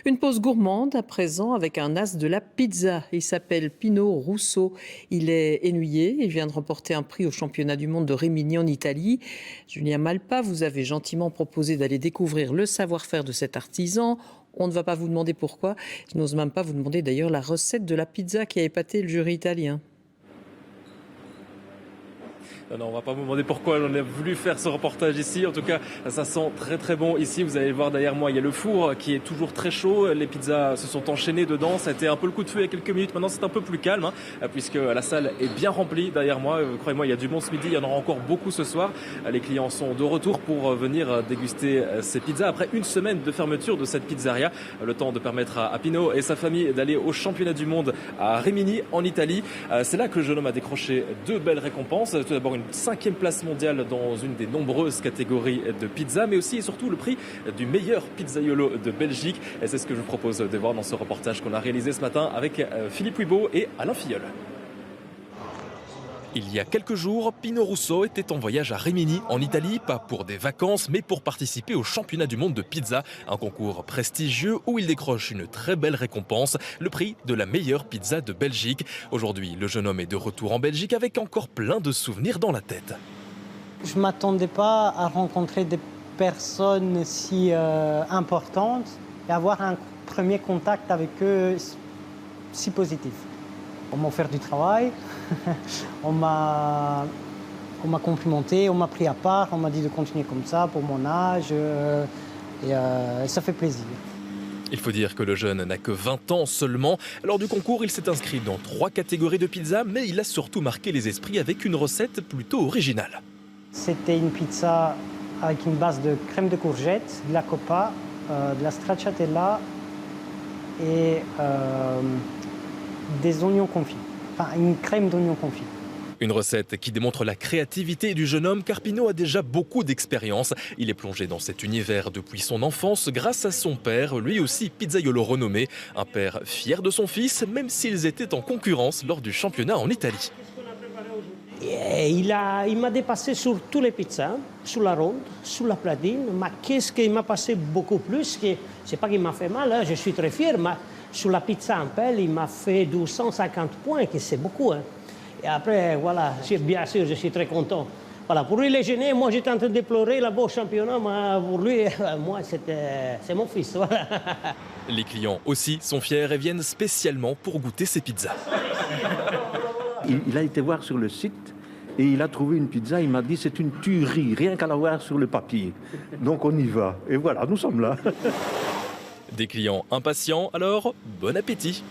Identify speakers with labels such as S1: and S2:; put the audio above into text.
S1: Une pause gourmande à présent avec un as de la pizza. Il s'appelle Pino Russo. Il est ennuyé. Il vient de remporter un prix au championnat du monde de Rimini en Italie. Julien Malpa, vous avez gentiment proposé d'aller découvrir le savoir-faire de cet artisan. On ne va pas vous demander pourquoi. Je n'ose même pas vous demander d'ailleurs la recette de la pizza qui a épaté le jury italien.
S2: Non, on va pas vous demander pourquoi on a voulu faire ce reportage ici. En tout cas, ça sent très très bon ici. Vous allez le voir derrière moi, il y a le four qui est toujours très chaud. Les pizzas se sont enchaînées dedans. Ça a été un peu le coup de feu il y a quelques minutes. Maintenant, c'est un peu plus calme puisque la salle est bien remplie derrière moi. Croyez-moi, il y a du monde ce midi. Il y en aura encore beaucoup ce soir. Les clients sont de retour pour venir déguster ces pizzas après une semaine de fermeture de cette pizzeria. Le temps de permettre à Pino et sa famille d'aller au championnat du monde à Rimini en Italie. C'est là que le jeune homme a décroché deux belles récompenses. Tout d'abord, une 5e place mondiale dans une des nombreuses catégories de pizza, mais aussi et surtout le prix du meilleur pizzaiolo de Belgique. Et c'est ce que je vous propose de voir dans ce reportage qu'on a réalisé ce matin avec Philippe Huibaud et Alain Filleul. Il y a quelques jours, Pino Russo était en voyage à Rimini, en Italie, pas pour des vacances, mais pour participer au championnat du monde de pizza, un concours prestigieux où il décroche une très belle récompense, le prix de la meilleure pizza de Belgique. Aujourd'hui, le jeune homme est de retour en Belgique avec encore plein de souvenirs dans la tête.
S3: Je ne m'attendais pas à rencontrer des personnes si importantes et avoir un premier contact avec eux si positif. On m'a offert du travail, on m'a complimenté, on m'a pris à part, on m'a dit de continuer comme ça pour mon âge et ça fait plaisir.
S2: Il faut dire que le jeune n'a que 20 ans seulement. Lors du concours, il s'est inscrit dans 3 catégories de pizza, mais il a surtout marqué les esprits avec une recette plutôt originale.
S3: C'était une pizza avec une base de crème de courgette, de la coppa, de la stracciatella et des oignons confits, enfin une crème d'oignons confits.
S2: Une recette qui démontre la créativité du jeune homme car Pino a déjà beaucoup d'expérience. Il est plongé dans cet univers depuis son enfance grâce à son père, lui aussi pizzaiolo renommé. Un père fier de son fils, même s'ils étaient en concurrence lors du championnat en Italie.
S4: Il m'a dépassé sur tous les pizzas, sur la ronde, sur la platine. Mais qu'est-ce qu'il m'a passé beaucoup plus, c'est pas qu'il m'a fait mal, je suis très fier, mais sur la pizza en pelle, il m'a fait 250 points, que c'est beaucoup. Et après, voilà, bien sûr, je suis très content. Voilà, pour lui, il est gêné. Moi, j'étais en train de déplorer là-bas au championnat, mais pour lui, moi, c'est mon fils. Voilà.
S2: Les clients aussi sont fiers et viennent spécialement pour goûter ces pizzas.
S5: Il a été voir sur le site et il a trouvé une pizza. Il m'a dit c'est une tuerie, rien qu'à la voir sur le papier. Donc on y va. Et voilà, nous sommes là.
S2: Des clients impatients, alors bon appétit!